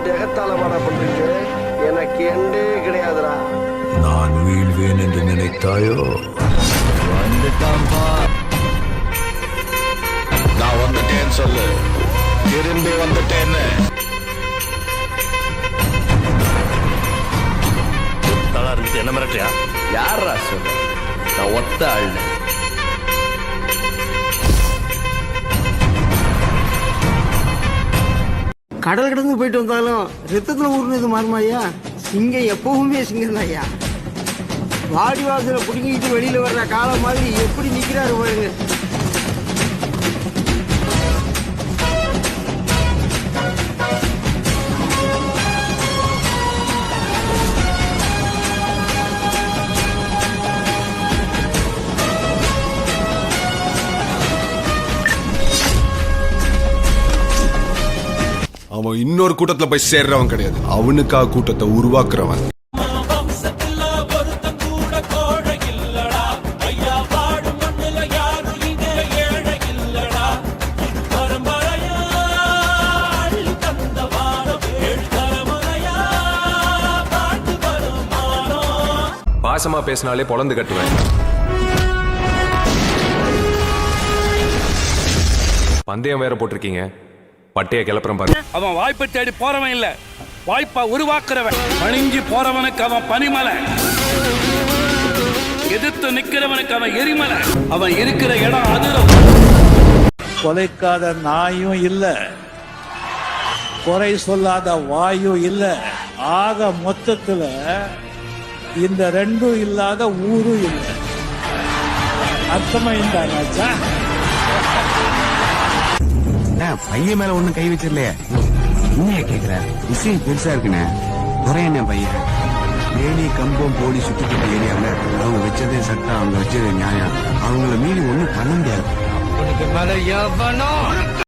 போட்டு எகத்தால பாடா பண்றீங்க. எனக்கு எண்டே கிடையாதுடா. நான் வீழ்வேன் என்று நினைத்தாயோ? வந்துட்டான்பா. நான் வந்துட்டேன்னு சொல்லு. திரும்பி வந்துட்டேன்னு. நல்லா இருக்கு. என்ன மிரட்டியா? யாரா சொல்ல? நான் ஒத்த ஆள். கடல் கடந்து போயிட்டு வந்தாலும் ரத்தத்துல ஊர்னது மாறுமா ஐயா? சிங்கம் எப்பவுமே சிங்கம் தான் ஐயா. வாடி வாசல புடுங்கிட்டு வெளியில வர்ற காலம் மாதிரி எப்படி நிக்கிறாரு பாருங்க. அவன் இன்னொரு கூட்டத்துல போய் சேர்றவன் கிடையாது, அவனுக்காக கூட்டத்தை உருவாக்குறவன். பாசமா பேசினாலே பொழந்து கட்டுவேன். பந்தயம் வேற போட்டிருக்கீங்க, பட்டைய கிளப்புறம் பாரு. அவன் வாய்ப்பை தேடி போறவன் இல்ல, வாய்ப்பா உருவாக்குறவன். பணிஞ்சு போறவனுக்கு அவன் பனிமலை, எதிர்த்து நிக்கிறவனுக்கு அவன் எரிமலை. அவன் இருக்கிற இடம் அதிரும். கொலைக்காத நாயும் இல்ல, குறை சொல்லாத வாயும் இல்ல. ஆக மொத்தத்துல இந்த ரெண்டும் இல்லாத ஊரும் இல்லை. அர்த்தமா இருந்தாச்சா? பையன் மேல ஒண்ணும் கை வச்சிடலையே. உண்மையா கேக்குற? விஷயம் பெருசா இருக்குண்ணே. குறை என்ன பையன் வேலி கம்பம் போடி சுத்திக்கிட்ட ஏரியாவில் அவங்க வச்சதே சட்டம், அவங்க வச்சதே நியாயம். அவங்கள மீறி ஒண்ணும் பண்ண முடியாது.